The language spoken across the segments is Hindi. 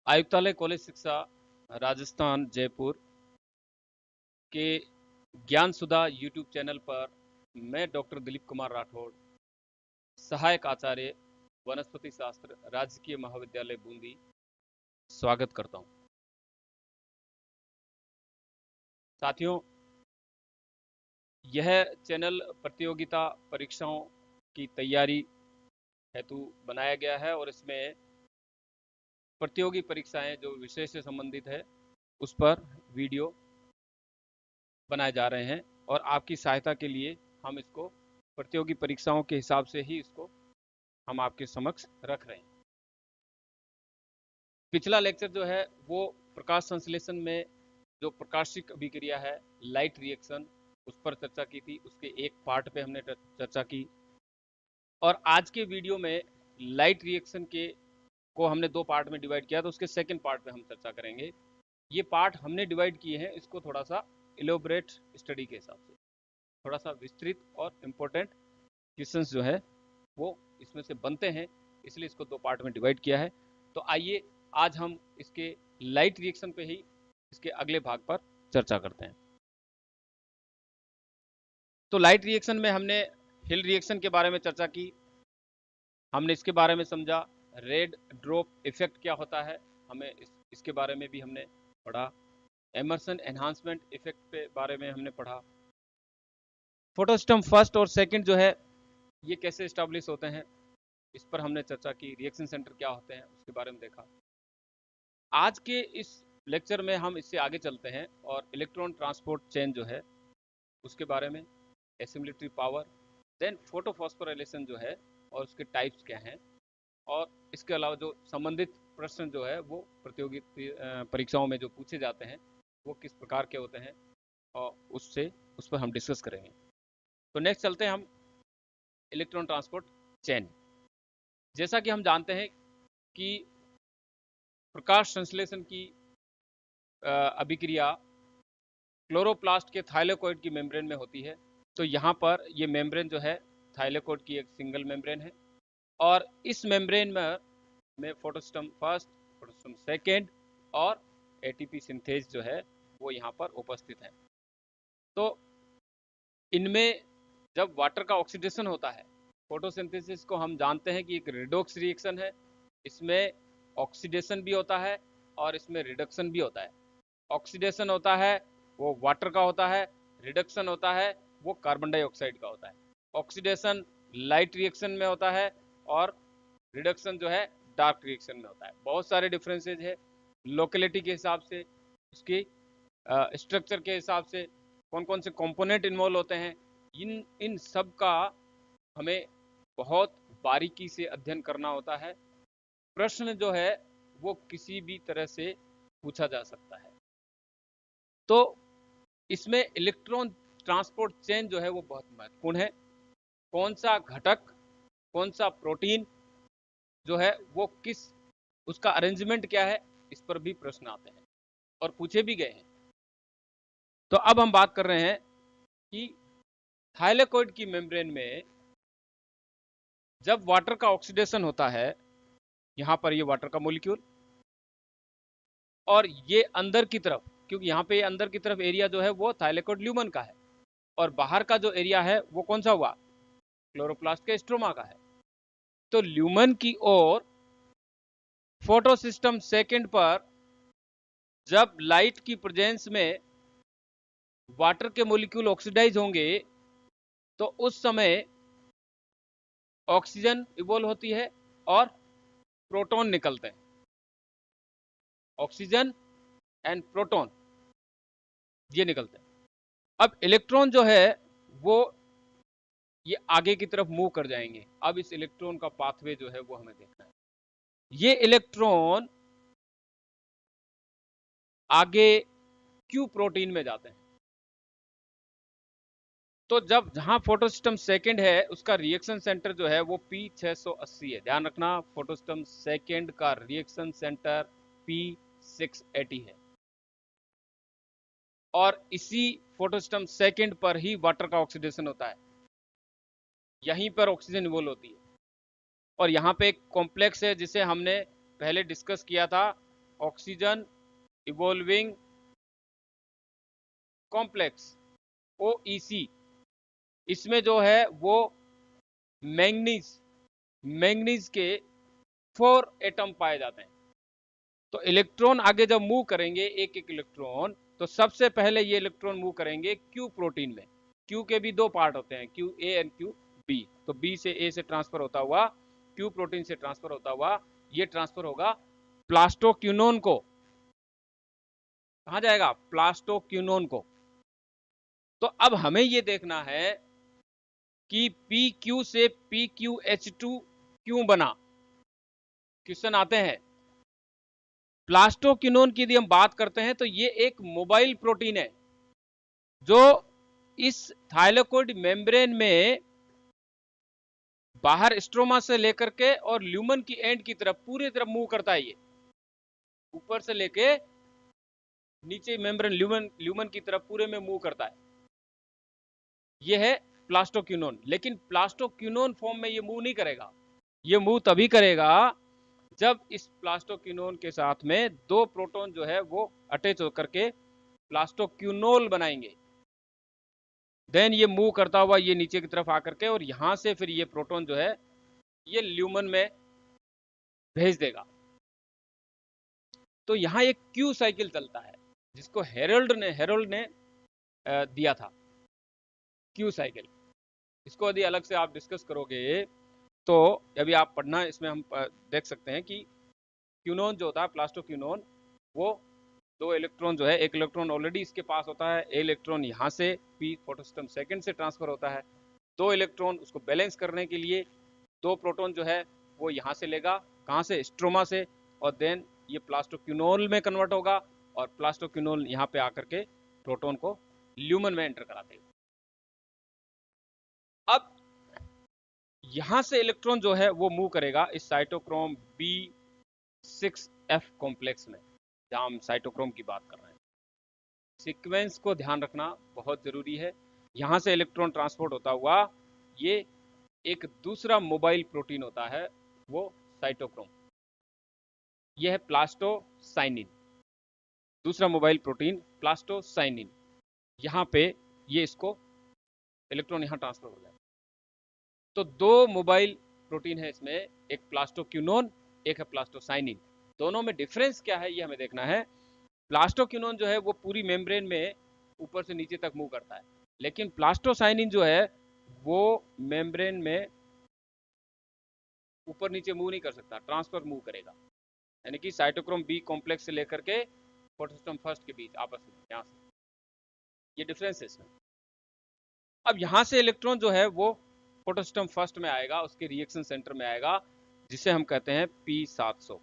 आयुक्तालय कॉलेज शिक्षा राजस्थान जयपुर के ज्ञान सुधा यूट्यूब चैनल पर मैं डॉक्टर दिलीप कुमार राठौड़, सहायक आचार्य वनस्पति शास्त्र, राजकीय महाविद्यालय बूंदी, स्वागत करता हूं। साथियों, यह चैनल प्रतियोगिता परीक्षाओं की तैयारी हेतु बनाया गया है और इसमें प्रतियोगी परीक्षाएं जो विषय से संबंधित है उस पर वीडियो बनाए जा रहे हैं और आपकी सहायता के लिए हम इसको प्रतियोगी परीक्षाओं के हिसाब से ही इसको हम आपके समक्ष रख रहे हैं। पिछला लेक्चर जो है वो प्रकाश संश्लेषण में जो प्रकाशिक अभिक्रिया है, लाइट रिएक्शन, उस पर चर्चा की थी। उसके एक पार्ट पे हमने चर्चा की और आज के वीडियो में लाइट रिएक्शन के को हमने दो पार्ट में डिवाइड किया, तो उसके सेकंड पार्ट पे हम चर्चा करेंगे। ये पार्ट हमने डिवाइड किए हैं, इसको थोड़ा सा इलोबरेट स्टडी के हिसाब से, थोड़ा सा विस्तृत और इम्पोर्टेंट क्वेश्चंस जो है वो इसमें से बनते हैं, इसलिए इसको दो पार्ट में डिवाइड किया है। तो आइए आज हम इसके लाइट रिएक्शन पे ही इसके अगले भाग पर चर्चा करते हैं। तो लाइट रिएक्शन में हमने हिल रिएक्शन के बारे में चर्चा की, हमने इसके बारे में समझा, रेड ड्रॉप इफेक्ट क्या होता है, हमें इसके बारे में भी हमने पढ़ा, एमर्सन एनहांसमेंट इफेक्ट के बारे में हमने पढ़ा, फोटोसिस्टम फर्स्ट और सेकंड जो है ये कैसे एस्टैब्लिश होते हैं इस पर हमने चर्चा की, रिएक्शन सेंटर क्या होते हैं उसके बारे में देखा। आज के इस लेक्चर में हम इससे आगे चलते हैं और इलेक्ट्रॉन ट्रांसपोर्ट चेन जो है उसके बारे में, एसिमिलेटरी पावर, देन फोटोफॉस्फोराइलेशन जो है और उसके टाइप्स क्या हैं, और इसके अलावा जो संबंधित प्रश्न जो है वो प्रतियोगी परीक्षाओं में जो पूछे जाते हैं वो किस प्रकार के होते हैं और उस पर हम डिस्कस करेंगे। तो नेक्स्ट चलते हैं हम इलेक्ट्रॉन ट्रांसपोर्ट चेन। जैसा कि हम जानते हैं कि प्रकाश संश्लेषण की अभिक्रिया क्लोरोप्लास्ट के थाइलेकोइड की मेम्ब्रेन में होती है। तो यहाँ पर ये मेम्ब्रेन जो है थाइलेकोइड की एक सिंगल मेम्ब्रेन है और इस मेम्ब्रेन में फोटोसिस्टम फर्स्ट, फोटोसिस्टम सेकेंड और एटीपी सिंथेज जो है वो यहाँ पर उपस्थित है। तो इनमें जब वाटर का ऑक्सीडेशन होता है, फोटोसिंथेसिस को हम जानते हैं कि एक रिडॉक्स रिएक्शन है, इसमें ऑक्सीडेशन भी होता है और इसमें रिडक्शन भी होता है। ऑक्सीडेशन होता है वो वाटर का होता है, रिडक्शन होता है वो कार्बन डाइऑक्साइड का होता है। ऑक्सीडेशन लाइट रिएक्शन में होता है और रिडक्शन जो है डार्क रिएक्शन में होता है। बहुत सारे डिफरेंसेज है लोकेलिटी के हिसाब से, उसकी स्ट्रक्चर के हिसाब से, कौन कौन से कंपोनेंट इन्वॉल्व होते हैं, इन सब का हमें बहुत बारीकी से अध्ययन करना होता है। प्रश्न जो है वो किसी भी तरह से पूछा जा सकता है। तो इसमें इलेक्ट्रॉन ट्रांसपोर्ट चेन जो है वो बहुत महत्वपूर्ण है। कौन सा घटक, कौन सा प्रोटीन जो है वो किस, उसका अरेंजमेंट क्या है, इस पर भी प्रश्न आते हैं और पूछे भी गए हैं। तो अब हम बात कर रहे हैं कि थाइलेकोइड की मेम्ब्रेन में जब वाटर का ऑक्सीडेशन होता है, यहां पर ये वाटर का मॉलिक्यूल, और ये अंदर की तरफ, क्योंकि यहाँ पे अंदर की तरफ एरिया जो है वो थाइलेकोइड ल्यूमन का है और बाहर का जो एरिया है वो कौन सा हुआ, क्लोरोप्लास्ट के स्ट्रोमा का है। तो ल्यूमन की ओर फोटोसिस्टम सेकेंड पर जब लाइट की प्रेजेंस में वाटर के मॉलिक्यूल ऑक्सीडाइज होंगे तो उस समय ऑक्सीजन इवोल्व होती है और प्रोटॉन निकलते हैं। ऑक्सीजन एंड प्रोटॉन ये निकलते हैं। अब इलेक्ट्रॉन जो है वो ये आगे की तरफ मूव कर जाएंगे। अब इस इलेक्ट्रॉन का पाथवे जो है वो हमें देखना है। ये इलेक्ट्रॉन आगे क्यू प्रोटीन में जाते हैं। तो जब जहां फोटोसिस्टम सेकेंड है उसका रिएक्शन सेंटर जो है वो P680 है। ध्यान रखना, फोटोसिस्टम सेकेंड का रिएक्शन सेंटर P680 है और इसी फोटोसिस्टम सेकेंड पर ही वाटर का ऑक्सीडेशन होता है, यहीं पर ऑक्सीजन इवोल्व होती है। और यहाँ पे एक कॉम्प्लेक्स है जिसे हमने पहले डिस्कस किया था, ऑक्सीजन इवॉल्विंग कॉम्प्लेक्स, OEC। इसमें जो है वो मैंगनीज मैंगनीज के 4 एटम पाए जाते हैं। तो इलेक्ट्रॉन आगे जब मूव करेंगे एक एक इलेक्ट्रॉन, तो सबसे पहले ये इलेक्ट्रॉन मूव करेंगे क्यू प्रोटीन में। क्यू के भी 2 पार्ट होते हैं, Q A and Q B. तो बी से ए से ट्रांसफर होता हुआ क्यू प्रोटीन से ट्रांसफर होता हुआ ये ट्रांसफर होगा प्लास्टोक्यूनोन को। कहा जाएगा? प्लास्टोक्यूनोन को। तो अब हमें ये देखना है कि पी क्यू से PQH2 क्यों बना। क्वेश्चन आते हैं। प्लास्टोक्यूनोन की यदि हम बात करते हैं तो ये एक मोबाइल प्रोटीन है जो इस थाइलेकोइड मेम्ब्रेन में बाहर स्ट्रोमा से लेकर के और ल्यूमन की एंड की तरफ पूरी तरफ मूव करता है। ये ऊपर से लेके नीचे मेम्ब्रेन ल्यूमन की तरफ पूरे में मूव करता है। ये है प्लास्टोक्यूनोन। लेकिन प्लास्टोक्यूनोन फॉर्म में ये मूव नहीं करेगा। ये मूव तभी करेगा जब इस प्लास्टोक्यूनोन के साथ में 2 प्रोटॉन जो है वो अटैच होकर के प्लास्टोक्यूनोल बनाएंगे। देन ये मूव करता हुआ ये नीचे की तरफ आकर के और यहां से फिर ये प्रोटॉन जो है ये ल्यूमन में भेज देगा। तो यहां एक क्यू साइकिल चलता है जिसको हेरोल्ड ने दिया था, क्यू साइकिल। इसको यदि अलग से आप डिस्कस करोगे तो अभी आप पढ़ना, इसमें हम देख सकते हैं कि क्यूनोन जो होता है प्लास्टोक्यूनोन, वो 2 इलेक्ट्रॉन जो है, एक इलेक्ट्रॉन ऑलरेडी इसके पास होता है, एक इलेक्ट्रॉन यहाँ से पी फोटोसिस्टम सेकंड से ट्रांसफर होता है। 2 इलेक्ट्रॉन उसको बैलेंस करने के लिए 2 प्रोटॉन जो है वो यहाँ से लेगा, कहाँ से? स्ट्रोमा से। और देन ये प्लास्टोक्यूनोल में कन्वर्ट होगा और प्लास्टोक्यूनोल यहाँ पे आकर के प्रोटॉन को ल्यूमन में एंटर करा देगा। अब यहां से इलेक्ट्रॉन जो है वो मूव करेगा इस साइटोक्रोम B6F कॉम्प्लेक्स में, जहां हम साइटोक्रोम की बात कर रहे हैं। सीक्वेंस को ध्यान रखना बहुत जरूरी है। यहां से इलेक्ट्रॉन ट्रांसपोर्ट होता हुआ ये एक दूसरा मोबाइल प्रोटीन होता है, वो साइटोक्रोम। यह है प्लास्टोसाइनिन, दूसरा मोबाइल प्रोटीन प्लास्टोसाइनिन। यहां पे ये इसको इलेक्ट्रॉन यहां ट्रांसफर हो जाए। तो 2 मोबाइल प्रोटीन है इसमें, एक प्लास्टोक्यूनोन, एक है प्लास्टोसाइनिन। दोनों में डिफरेंस क्या है ये हमें देखना है। प्लास्टोक्यूनोन जो है वो पूरी मेम्ब्रेन में ऊपर से नीचे तक मूव करता है, लेकिन प्लास्टोसाइनिन जो है वो मेम्ब्रेन में ऊपर नीचे मूव नहीं कर सकता, ट्रांसफर मूव करेगा। यानी कि साइटोक्रोम बी कॉम्प्लेक्स से लेकर के फोटोसिस्टम फर्स्ट के बीच आपस में, यहां से ये डिफरेंस है इसमें। अब यहां से इलेक्ट्रॉन जो है वो फोटोसिस्टम फर्स्ट में आएगा, उसके रिएक्शन सेंटर में आएगा, जिसे हम कहते हैं P700।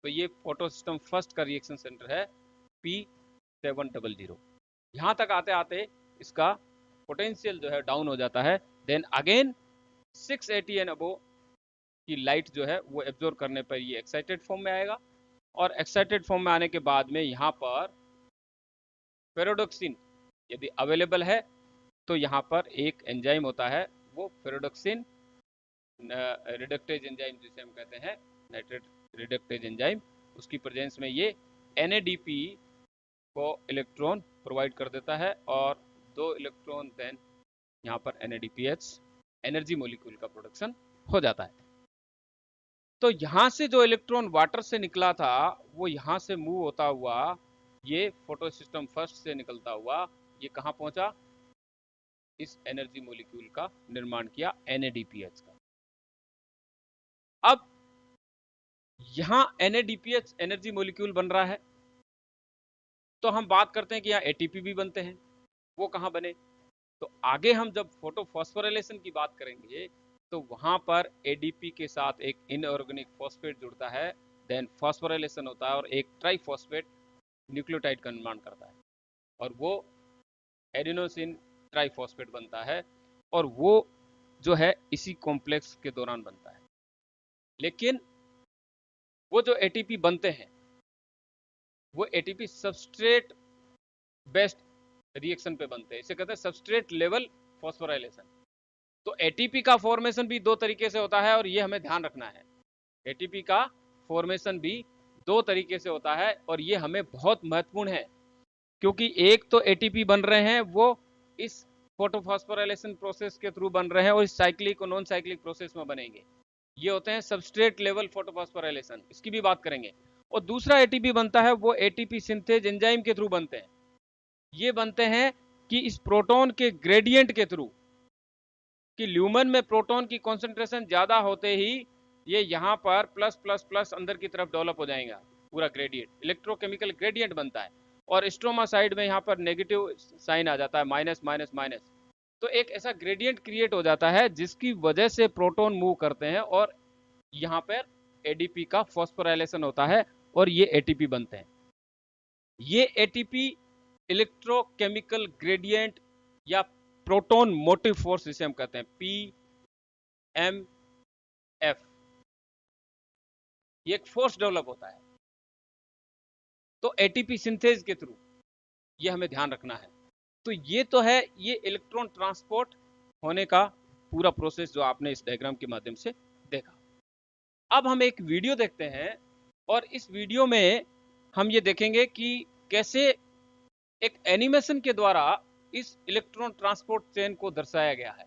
तो ये फोटोसिस्टम फर्स्ट का रिएक्शन सेंटर है P700। यहां तक आते आते इसका पोटेंशियल जो है डाउन हो जाता है। देन अगेन 680 एंड अबो की लाइट जो है वो एब्जॉर्ब करने पर ये एक्साइटेड फॉर्म में आएगा, और एक्साइटेड फॉर्म में आने के बाद में यहाँ पर फेरोडोक्सिन यदि अवेलेबल है तो यहाँ पर एक एंजाइम होता है, वो फेरोडोक्सिन रिडक्टेज एंजाइम जिसे हम कहते हैं, नाइट्रेट रिडक्टेज एंजाइम। उसकी प्रेजेंस में ये NADP को इलेक्ट्रॉन प्रोवाइड कर देता है और 2 इलेक्ट्रॉन देन यहाँ पर NADPH एनर्जी मॉलिक्यूल का प्रोडक्शन हो जाता है। तो यहां से जो इलेक्ट्रॉन वाटर से निकला था वो यहां से मूव होता हुआ ये फोटोसिस्टम फर्स्ट से निकलता हुआ ये कहां पहुंचा? इस एनर्जी मॉलिक्यूल का निर्माण किया, NADPH का। अब यहां NADPH एनर्जी मॉलिक्यूल बन रहा है, तो हम बात करते हैं कि यहाँ ATP भी बनते हैं। वो कहां बने? तो आगे हम जब फोटोफॉस्फोराइलेशन की बात करेंगे तो वहां पर ADP के साथ एक इनऑर्गेनिक फॉस्फेट जुड़ता है, देन फॉस्फोराइलेशन होता है और एक ट्राइफॉस्फेट न्यूक्लियोटाइड का निर्माण करता है, और वो एडिनोसिन ट्राइफॉस्फेट बनता है, और वो जो है इसी कॉम्प्लेक्स के दौरान बनता है। लेकिन वो जो ATP बनते हैं वो ATP सबस्ट्रेट बेस्ड रिएक्शन पे बनते हैं, इसे कहते हैं सबस्ट्रेट लेवल फॉस्फोराइलेशन। तो ATP का फॉर्मेशन भी 2 तरीके से होता है और ये हमें ध्यान रखना है। ATP का फॉर्मेशन भी दो तरीके से होता है और ये हमें बहुत महत्वपूर्ण है, क्योंकि एक तो एटीपी बन रहे हैं वो इस फोटोफॉस्फोराइलेशन प्रोसेस के थ्रू बन रहे हैं और इस साइक्लिक और नॉन साइक्लिक प्रोसेस में बनेंगे। ये होते हैं सबस्ट्रेट लेवल फोटोफॉस्फोराइलेशन, इसकी भी बात करेंगे। और दूसरा एटीपी बनता है वो एटीपी सिंथेज एंजाइम के थ्रू बनते हैं। ये बनते हैं कि इस प्रोटॉन के ग्रेडियंट के थ्रू, कि ल्यूमन में प्रोटॉन की कॉन्सेंट्रेशन ज्यादा होते ही ये यहाँ पर प्लस प्लस प्लस अंदर की तरफ डेवलप हो जाएगा, पूरा ग्रेडियंट इलेक्ट्रोकेमिकल ग्रेडियंट बनता है। और स्ट्रोमा साइड में यहाँ पर नेगेटिव साइन आ जाता है, माइनस माइनस माइनस। तो एक ऐसा ग्रेडियंट क्रिएट हो जाता है जिसकी वजह से प्रोटॉन मूव करते हैं और यहाँ पर एडीपी का फॉस्फोराइलेशन होता है और ये एटीपी बनते हैं। ये एटीपी इलेक्ट्रोकेमिकल ग्रेडियंट या प्रोटॉन मोटिव फोर्स जिसे हम कहते हैं PMF, ये एक फोर्स डेवलप होता है। तो एटीपी सिंथेज के थ्रू, ये हमें ध्यान रखना है। तो ये तो है ये इलेक्ट्रॉन ट्रांसपोर्ट होने का पूरा प्रोसेस जो आपने इस डायग्राम के माध्यम से देखा। अब हम एक वीडियो देखते हैं और इस वीडियो में हम ये देखेंगे कि कैसे एक एनिमेशन के द्वारा इस इलेक्ट्रॉन ट्रांसपोर्ट चेन को दर्शाया गया है।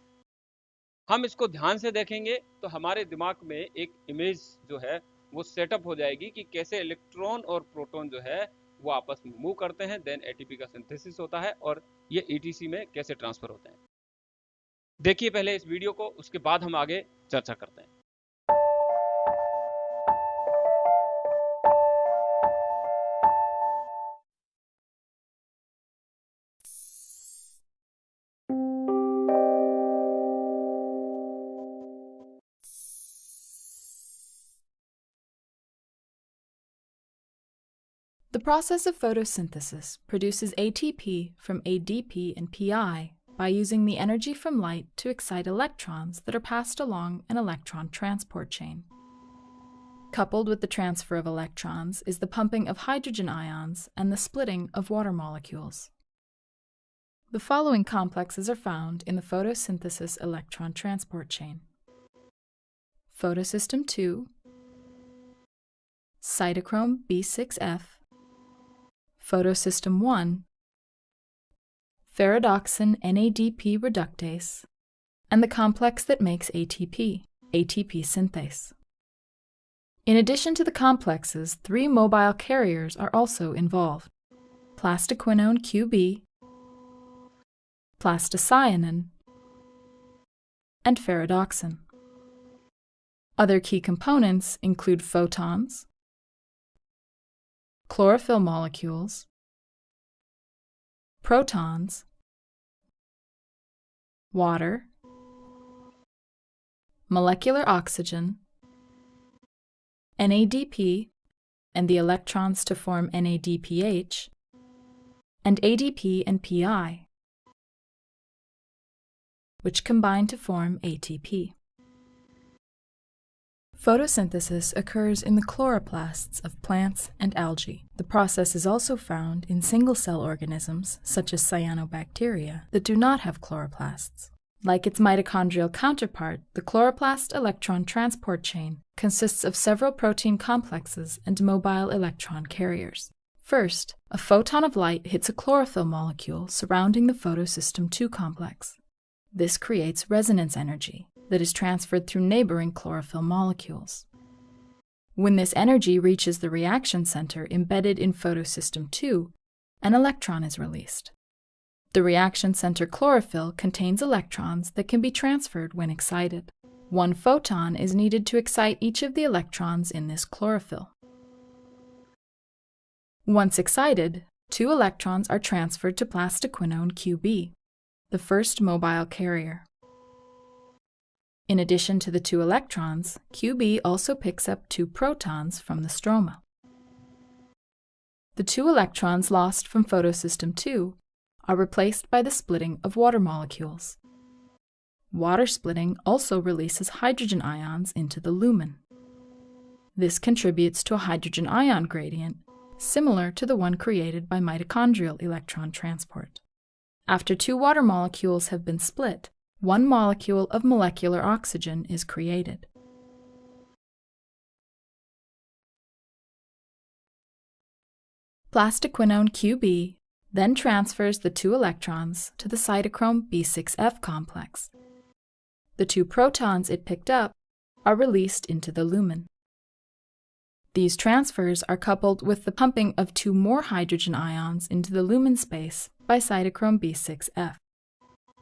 हम इसको ध्यान से देखेंगे तो हमारे दिमाग में एक इमेज जो है वो सेटअप हो जाएगी कि कैसे इलेक्ट्रॉन और प्रोटॉन जो है वो आपस में मूव करते हैं, देन एटीपी का सिंथेसिस होता है और ये ईटीसी में कैसे ट्रांसफर होते हैं। देखिए पहले इस वीडियो को, उसके बाद हम आगे चर्चा करते हैं। The process of photosynthesis produces ATP from ADP and PI by using the energy from light to excite electrons that are passed along an electron transport chain. Coupled with the transfer of electrons is the pumping of hydrogen ions and the splitting of water molecules. The following complexes are found in the photosynthesis electron transport chain: photosystem II, cytochrome B6F, photosystem I, ferredoxin NADP reductase, and the complex that makes ATP, ATP synthase. In addition to the complexes, 3 mobile carriers are also involved: plastoquinone QB, plastocyanin, and ferredoxin. Other key components include photons, chlorophyll molecules, protons, water, molecular oxygen, NADP, and the electrons to form NADPH, and ADP and PI, which combine to form ATP. Photosynthesis occurs in the chloroplasts of plants and algae. The process is also found in single-cell organisms, such as cyanobacteria, that do not have chloroplasts. Like its mitochondrial counterpart, the chloroplast electron transport chain consists of several protein complexes and mobile electron carriers. First, a photon of light hits a chlorophyll molecule surrounding the photosystem II complex. This creates resonance energy that is transferred through neighboring chlorophyll molecules. When this energy reaches the reaction center embedded in photosystem II, an electron is released. The reaction center chlorophyll contains electrons that can be transferred when excited. 1 photon is needed to excite each of the electrons in this chlorophyll. Once excited, 2 electrons are transferred to plastoquinone QB, the first mobile carrier. In addition to the 2 electrons, QB also picks up 2 protons from the stroma. The 2 electrons lost from photosystem II are replaced by the splitting of water molecules. Water splitting also releases hydrogen ions into the lumen. This contributes to a hydrogen ion gradient similar to the one created by mitochondrial electron transport. After 2 water molecules have been split, 1 molecule of molecular oxygen is created. Plastoquinone QB then transfers the 2 electrons to the cytochrome B6F complex. The 2 protons it picked up are released into the lumen. These transfers are coupled with the pumping of 2 more hydrogen ions into the lumen space by cytochrome B6F.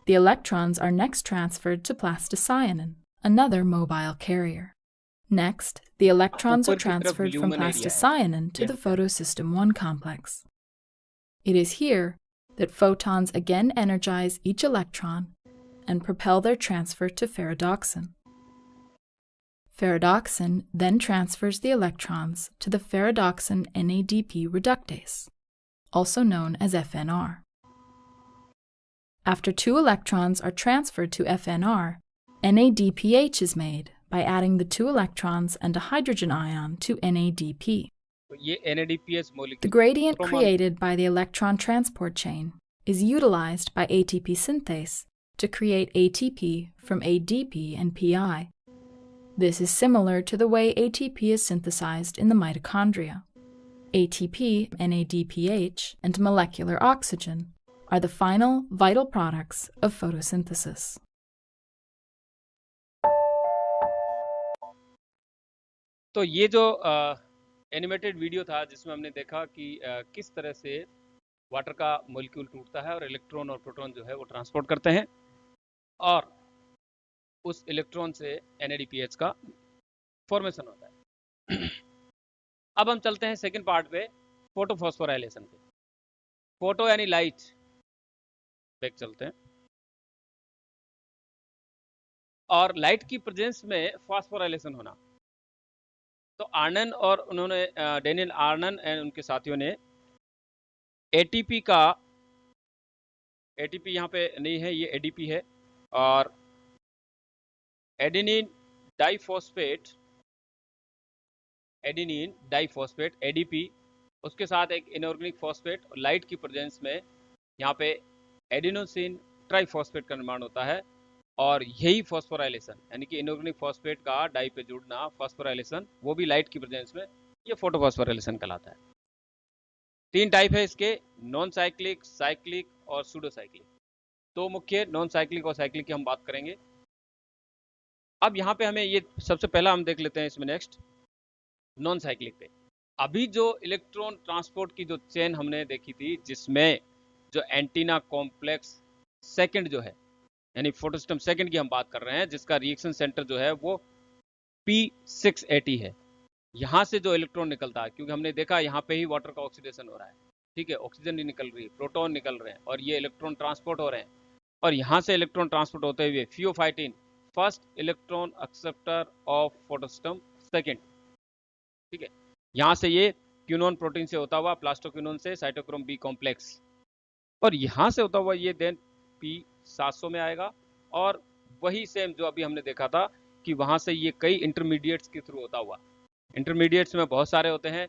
The electrons are next transferred to plastocyanin, another mobile carrier. Next, the electrons are transferred from plastocyanin to the photosystem 1 complex. It is here that photons again energize each electron and propel their transfer to ferredoxin. Ferredoxin then transfers the electrons to the ferredoxin NADP reductase, also known as FNR. After 2 electrons are transferred to FNR, NADPH is made by adding the 2 electrons and a hydrogen ion to NADP. The gradient created by the electron transport chain is utilized by ATP synthase to create ATP from ADP and PI. This is similar to the way ATP is synthesized in the mitochondria. ATP, NADPH, and molecular oxygen are the final vital products of photosynthesis. तो ये जो एनिमेटेड वीडियो था जिसमें हमने देखा कि किस तरह से वाटर का मॉलिक्यूल टूटता है और इलेक्ट्रॉन और प्रोटॉन जो है वो ट्रांसपोर्ट करते हैं और उस इलेक्ट्रॉन से NADPH का फॉर्मेशन होता है। अब हम चलते हैं सेकंड पार्ट पे, फोटोफॉस्फोराइलेशन पे। फोटो यानी लाइट, बैक चलते हैं। और लाइट की प्रेजेंस में फॉस्फोराइलेशन होना, तो आर्नन और उन्होंने डेनियल आर्नन एंड उनके साथियों ने एटीपी का, एटीपी यहाँ पे नहीं है, ये एडीपी है, और adenine diphosphate, adenine diphosphate ADP, उसके साथ एक इनऑर्गेनिक फॉस्फेट और लाइट की प्रेजेंस में यहाँ पे एडिनोसिन ट्राइफॉस्फेट का निर्माण होता है और यही फॉस्फोराइलेशन यानी कि इनऑर्गेनिक फॉस्फेट का डाई पे जुड़ना, फॉस्फोराइलेशन, वो भी लाइट की प्रेजेंस में, ये फोटोफॉस्फोराइलेशन कहलाता है। 3 टाइप है इसके, नॉन साइक्लिक, साइक्लिक और सूडो साइक्लिक। 2 मुख्य नॉन साइक्लिक और साइक्लिक की हम बात करेंगे। अब यहाँ पे हमें ये सबसे पहला हम देख लेते हैं इसमें नेक्स्ट नॉन साइक्लिक पे। अभी जो इलेक्ट्रॉन ट्रांसपोर्ट की जो चेन हमने देखी थी जिसमें जो एंटीना कॉम्प्लेक्स सेकंड जो है यानी फोटोसिस्टम सेकंड की हम बात कर रहे हैं, जिसका रिएक्शन सेंटर जो है वो P680 है। यहाँ से जो इलेक्ट्रॉन निकलता है, क्योंकि हमने देखा यहाँ पे ही वाटर का ऑक्सीडेशन हो रहा है, ठीक है, ऑक्सीजन नहीं निकल रही है, प्रोटॉन निकल रहे हैं और ये इलेक्ट्रॉन ट्रांसपोर्ट हो रहे हैं। और यहाँ से इलेक्ट्रॉन ट्रांसपोर्ट होते हुए pheophytin, first electron acceptor of photosystem second, ठीक है, यहाँ से ये क्यूनोन प्रोटीन से होता हुआ प्लास्टोक्यूनोन से साइटोक्रोम बी कॉम्प्लेक्स, और यहाँ से होता हुआ ये देन P700 में आएगा। और वही सेम जो अभी हमने देखा था कि वहाँ से ये कई इंटरमीडिएट्स के थ्रू होता हुआ, इंटरमीडिएट्स में बहुत सारे होते हैं,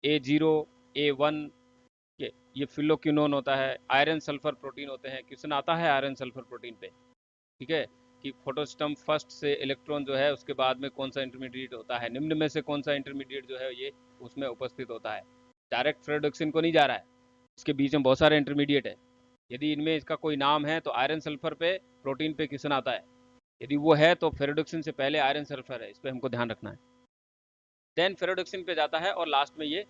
A0, A1 के, ये फिलोक्यूनोन होता है, आयरन सल्फर प्रोटीन होते हैं, क्वेश्चन आता है आयरन सल्फर प्रोटीन पे, ठीक है, कि फोटोसिस्टम फर्स्ट से इलेक्ट्रॉन जो है उसके बाद में कौन सा इंटरमीडिएट होता है, निम्न में से कौन सा इंटरमीडिएट जो है ये उसमें उपस्थित होता है। डायरेक्ट फेरोडक्सिन को नहीं जा रहा है, इसके बीच में बहुत सारे इंटरमीडिएट है। यदि इनमें इसका कोई नाम है तो आयरन सल्फर पे प्रोटीन पे क्वेश्चन आता है, यदि वो है तो फेरोडक्सिन से पहले आयरन सल्फर है, इस पर हमको ध्यान रखना है। देन फेरोडक्सिन पे जाता है और लास्ट में ये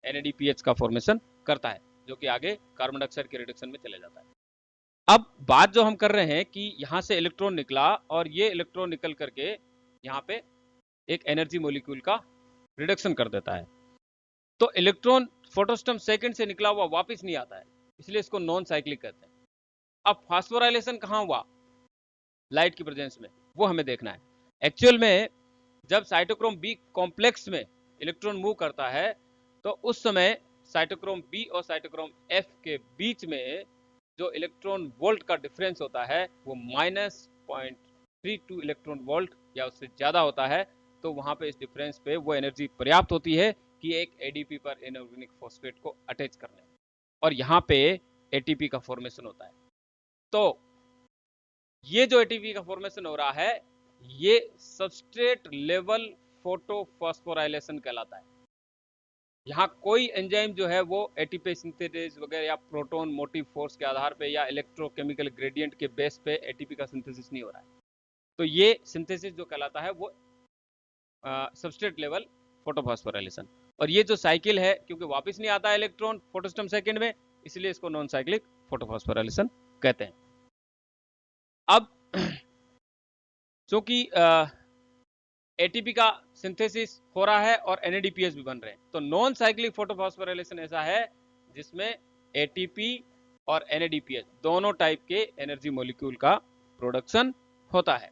NADPH का फॉर्मेशन करता है, जो कि आगे कार्बन डाइऑक्साइड के रिडक्शन में चले जाता है। अब बात जो हम कर रहे हैं कि यहाँ से इलेक्ट्रॉन निकला और ये इलेक्ट्रॉन निकल करके यहाँ पे एक एनर्जी मॉलिक्यूल का रिडक्शन कर देता है, तो इलेक्ट्रॉन फोटोसिस्टम सेकंड से निकला हुआ वापस नहीं आता है, इसलिए इसको नॉन साइक्लिक कहते हैं। अब फास्फोराइलेशन कहाँ हुआ लाइट की प्रेजेंस में, वो हमें देखना है। एक्चुअल में जब साइटोक्रोम बी कॉम्प्लेक्स में इलेक्ट्रॉन मूव करता है तो उस समय साइटोक्रोम बी और साइटोक्रोम एफ के बीच में जो इलेक्ट्रॉन वोल्ट का डिफरेंस होता है वो -0.32 इलेक्ट्रॉन वोल्ट या उससे ज़्यादा होता है। तो वहाँ पे इस डिफरेंस पे वो एनर्जी पर्याप्त होती है कि एक एडीपी पर इनऑर्गेनिक फॉस्फेट को अटैच करने, और यहाँ पे एटीपी का फॉर्मेशन होता है। तो ये जो एटीपी का फॉर्मेशन हो रहा है ये सबस्ट्रेट लेवल फोटोफॉस्फोराइलेशन कहलाता है। यहाँ कोई एंजाइम जो है वो एटीपी सिंथेसिस वगैरह या प्रोटॉन मोटिव फोर्स के आधार पे या इलेक्ट्रोकेमिकल ग्रेडियंट के बेस पे एटीपी का सिंथेसिस नहीं हो रहा है। तो ये सिंथेसिस जो कहलाता है वो सबस्ट्रेट लेवल फोटोफॉस्फोराइलेशन। और ये जो साइकिल है, क्योंकि वापस नहीं आता है इलेक्ट्रॉन फोटोस्टम सेकंड में, इसलिए इसको नॉन साइक्लिक फोटोफॉस्फोराइलेशन कहते हैं। अब चूंकि एटीपी का सिंथेसिस हो रहा है और एनएडीपीएस भी बन रहे हैं, तो नॉन साइक्लिक फोटोफॉस्फोराइलेशन ऐसा है जिसमें एटीपी और एनएडीपीएस दोनों टाइप के एनर्जी मॉलिक्यूल का प्रोडक्शन होता है।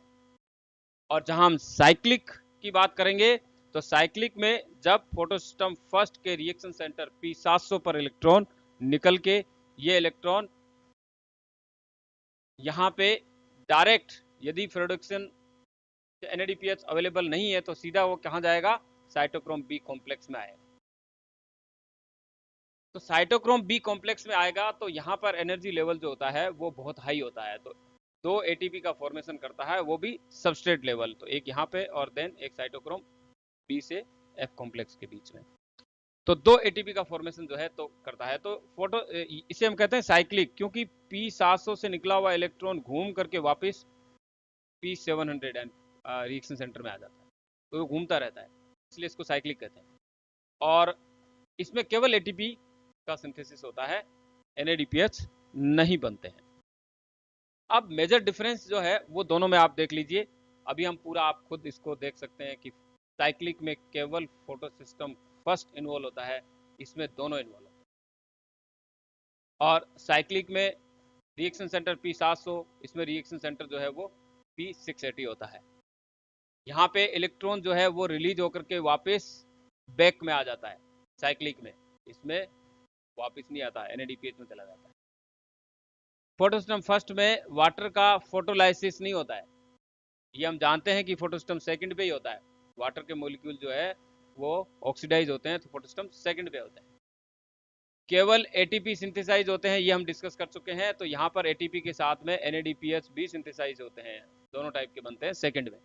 और जहां हम साइक्लिक की बात करेंगे तो साइक्लिक में जब फोटोसिस्टम फर्स्ट के रिएक्शन सेंटर P700 पर इलेक्ट्रॉन निकल के ये इलेक्ट्रॉन यहाँ पे डायरेक्ट, यदि प्रोडक्शन एनएडीपीएच अवेलेबल नहीं है तो सीधा वो कहाँ जाएगा, साइटोक्रोम बी कॉम्प्लेक्स में आएगा। तो साइटोक्रोम बी कॉम्प्लेक्स में आएगा तो यहाँ पर एनर्जी लेवल जो होता है वो बहुत हाई होता है। तो दो एटीपी का फॉर्मेशन करता है, वो भी सबस्ट्रेट लेवल, तो एक यहाँ पे और देन एक साइटोक्रोम बी से एफ कॉम्प्लेक्स के बीच में। तो दो एटीपी का फॉर्मेशन जो है तो करता है। तो फोटो इसे हम कहते हैं साइक्लिक, क्योंकि P700 से निकला हुआ इलेक्ट्रॉन घूम करके वापस P700 रिएक्शन सेंटर में आ जाता है, तो वो घूमता रहता है, इसलिए इसको साइक्लिक कहते हैं। और इसमें केवल एटीपी का सिंथेसिस होता है, एनएडीपीएच नहीं बनते हैं। अब मेजर डिफरेंस जो है वो दोनों में आप देख लीजिए। अभी हम पूरा आप खुद इसको देख सकते हैं कि साइक्लिक में केवल फोटो सिस्टम फर्स्ट इन्वॉल्व होता है, इसमें दोनों इन्वॉल्व होते हैं। और साइक्लिक में रिएक्शन सेंटर P700, इसमें रिएक्शन सेंटर जो है वो P680 होता है। यहाँ पे इलेक्ट्रॉन जो है वो रिलीज होकर के वापस बैक में आ जाता है साइक्लिक में, इसमें वापस नहीं आता, एनएडीपीएच में चला जाता है। फोटोसिस्टम फर्स्ट में वाटर का फोटोलाइसिस नहीं होता है, ये हम जानते हैं कि फोटोसिस्टम सेकंड पे ही होता है। वाटर के मॉलिक्यूल जो है वो ऑक्सीडाइज होते हैं, तो फोटोसिस्टम सेकंड पे होता है। केवल एटीपी सिंथेसाइज होते हैं, ये हम डिस्कस कर चुके हैं। तो यहाँ पर एटीपी के साथ में एनएडीपीएच भी सिंथेसाइज होते हैं, दोनों टाइप के बनते हैं सेकंड में।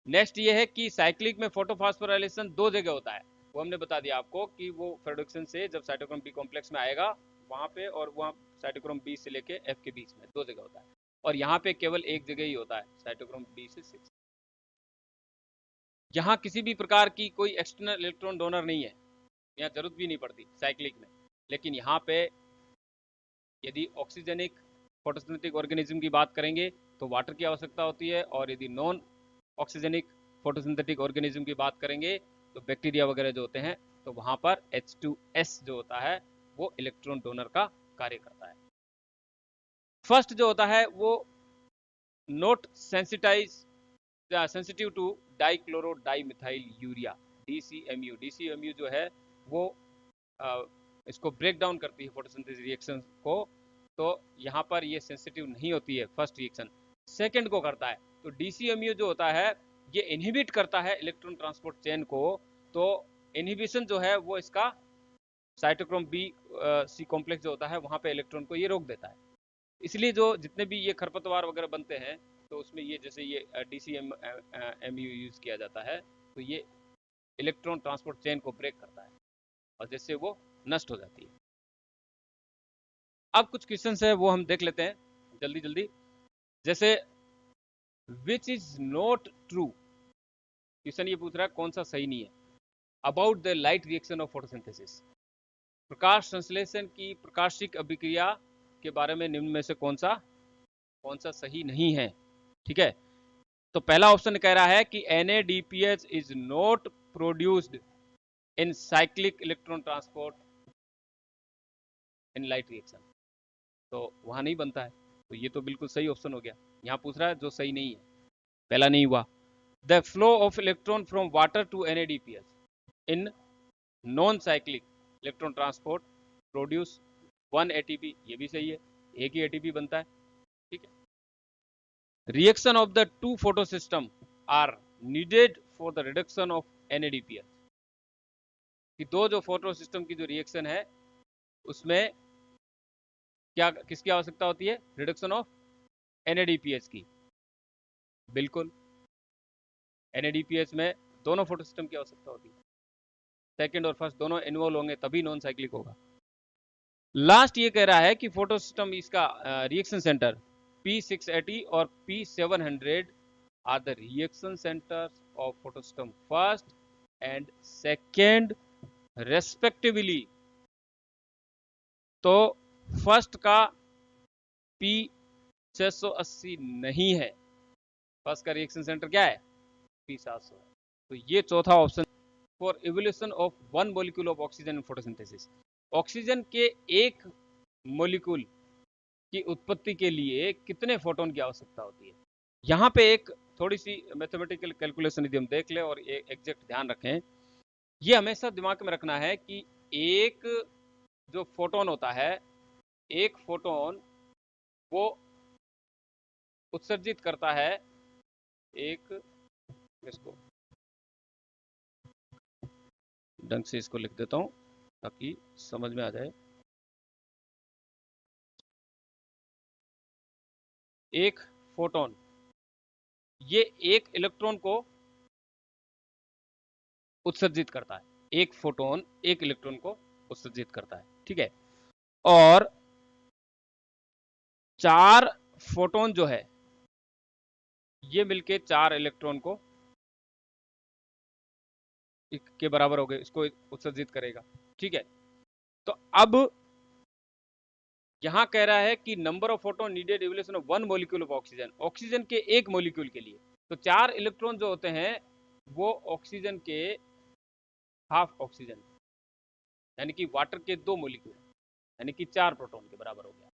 नेक्स्ट ये है कि साइक्लिक में फोटोफॉस्फोराइलेशन दो जगह होता है, वो हमने बता दिया आपको कि वो प्रोडक्शन से जब साइटोक्रोम बी कॉम्प्लेक्स में आएगा वहां पे, और वहाँ साइटोक्रोम बी से लेके एफ के बीच में दो जगह होता है। और यहाँ पे केवल एक जगह ही होता है, साइटोक्रोम बी से 6। यहाँ किसी भी प्रकार की कोई एक्सटर्नल इलेक्ट्रॉन डोनर नहीं है, यहाँ जरूरत भी नहीं पड़ती साइक्लिक में। लेकिन यहाँ पे यदि ऑक्सीजनिक फोटोसिंथेटिक ऑर्गेनिज्म की बात करेंगे तो वाटर की आवश्यकता होती है, और यदि नॉन ऑक्सीजनिक फोटोसिंथेटिक ऑर्गेनिज्म की बात करेंगे तो बैक्टीरिया वगैरह जो होते हैं, तो वहां पर H2S जो होता है वो इलेक्ट्रॉन डोनर का कार्य करता है। फर्स्ट जो होता है वो not sensitive to dichloro dimethyl urea, DCMU जो है वो इसको ब्रेक डाउन करती है फोटोसिंथेसिस रिएक्शन को। तो यहाँ पर ये सेंसिटिव नहीं होती है फर्स्ट रिएक्शन, सेकंड को करता है। तो DCMU जो होता है ये इनहिबिट करता है इलेक्ट्रॉन ट्रांसपोर्ट चेन को। तो इनहिबिशन जो है वो इसका साइटोक्रोम बी सी कॉम्प्लेक्स जो होता है वहां पे इलेक्ट्रॉन को ये रोक देता है। इसलिए जो जितने भी ये खरपतवार वगैरह बनते हैं तो उसमें ये जैसे ये DCMU यूज किया जाता है, तो ये इलेक्ट्रॉन ट्रांसपोर्ट चेन को ब्रेक करता है और जिससे वो नष्ट हो जाती है। अब कुछ क्वेश्चन है वो हम देख लेते हैं जल्दी जल्दी। जैसे which is not true, question ये पूछ रहा है कौन सा सही नहीं है, about the light reaction of photosynthesis, प्रकाश संश्लेषण की प्रकाशिक अभिक्रिया के बारे में निम्न में से कौन सा सही नहीं है। ठीक है, तो पहला ऑप्शन कह रहा है कि NADPH is not produced in cyclic electron transport in light reaction, तो वहां नहीं बनता है। तो ये तो बिल्कुल सही ऑप्शन हो गया। यहाँ पूछ रहा है जो सही नहीं है, पहला नहीं हुआ। The flow of electron from water to NADPH in non cyclic electron transport produce 1 ATP, ये भी सही है, एक ही ATP बनता है। ठीक है, reaction of the two photo system are needed for the reduction of NADPH, कि दो जो फोटो सिस्टम की जो रिएक्शन है उसमें क्या किसकी आवश्यकता होती है, रिडक्शन ऑफ NADPH की। बिल्कुल, NADPH में दोनों फोटो सिस्टम की आवश्यकता होती है। सेकंड और फर्स्ट दोनों इन्वॉल्व होंगे तभी नॉन साइक्लिक होगा। लास्ट ये कह रहा है कि फोटोसिस्टम इसका रिएक्शन सेंटर P680 और P700 are the reaction centres of photosystem first and second respectively. तो फर्स्ट का P680 नहीं है, फर्स्ट का रिएक्शन सेंटर क्या है P700 है। तो ये चौथा option for evolution of one molecule of oxygen in photosynthesis. Oxygen के एक मॉलिक्यूल की उत्पत्ति के लिए कितने फोटोन की आवश्यकता होती है। यहाँ पे एक थोड़ी सी मैथमेटिकल कैलकुलेशन यदि हम देख ले और एग्जैक्ट ध्यान रखें, ये हमेशा दिमाग में रखना है कि एक जो फोटोन होता है, एक फोटोन वो उत्सर्जित करता है एक, इसको ढंग से इसको लिख देता हूं ताकि समझ में आ जाए। एक फोटोन ये एक इलेक्ट्रॉन को उत्सर्जित करता है, एक फोटोन एक इलेक्ट्रॉन को उत्सर्जित करता है, ठीक है। और 4 फोटोन जो है ये मिलके 4 इलेक्ट्रॉन को के बराबर हो गए, इसको उत्सर्जित करेगा, ठीक है। तो अब यहां कह रहा है कि number of photon needed evolution of one molecule of oxygen, oxygen के एक मॉलिक्यूल के लिए। तो 4 इलेक्ट्रॉन जो होते हैं वो ऑक्सीजन के हाफ ऑक्सीजन, यानी कि वाटर के 2 मॉलिक्यूल, यानी कि 4 प्रोटॉन के बराबर हो गया।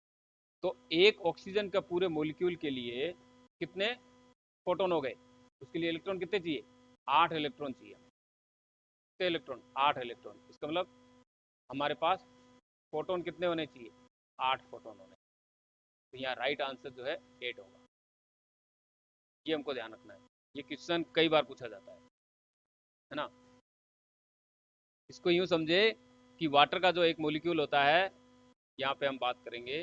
तो एक ऑक्सीजन का पूरे मॉलिक्यूल के लिए कितने फोटोन हो गए, उसके लिए इलेक्ट्रॉन कितने चाहिए, 8 इलेक्ट्रॉन चाहिए। कितने इलेक्ट्रॉन, 8 इलेक्ट्रॉन। इसका मतलब हमारे पास फोटोन कितने होने चाहिए, 8 फोटोन होने। तो यहाँ राइट आंसर जो है 8 होगा। ये हमको ध्यान रखना है, ये क्वेश्चन कई बार पूछा जाता है ना। इसको यूं समझे कि वाटर का जो एक मॉलिक्यूल होता है, यहाँ पे हम बात करेंगे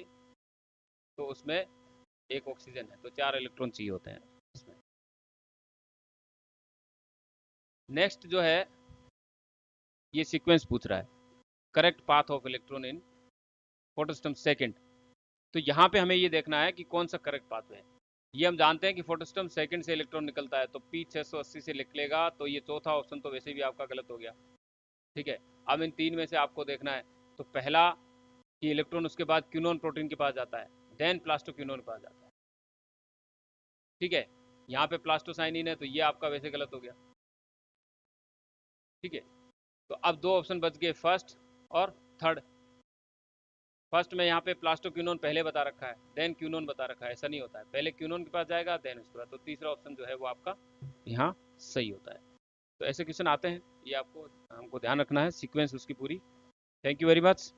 तो उसमें एक ऑक्सीजन है, तो 4 इलेक्ट्रॉन चाहिए होते हैं इसमें। नेक्स्ट जो है ये सीक्वेंस पूछ रहा है, correct path of electron in photosystem second. तो यहाँ पे हमें ये देखना है कि कौन सा करेक्ट पाथ है। ये हम जानते हैं कि फोटोसिस्टम सेकंड से इलेक्ट्रॉन निकलता है, तो P680 से लिख लेगा, तो ये चौथा ऑप्शन तो वैसे भी आपका गलत हो गया, ठीक है। अब इन 3 में से आपको देखना है, तो पहला कि इलेक्ट्रॉन उसके बाद क्यूनोन प्रोटीन के पास जाता है, देन प्लास्टोक्यूनोन के पास जाता है, ठीक है। यहाँ पे प्लास्टोसाइनिन है, तो ये आपका वैसे गलत हो गया, ठीक है। तो अब 2 ऑप्शन बच गए, फर्स्ट और थर्ड। फर्स्ट में यहाँ पे प्लास्टोक्यूनोन पहले बता रखा है, देन क्यूनोन बता रखा है, ऐसा नहीं होता है, पहले क्यूनोन के पास जाएगा देन उसके बाद। तो तीसरा ऑप्शन जो है वो आपका यहाँ सही होता है। तो ऐसे क्वेश्चन आते हैं, ये आपको हमको ध्यान रखना है, सीक्वेंस उसकी पूरी। Thank you very much.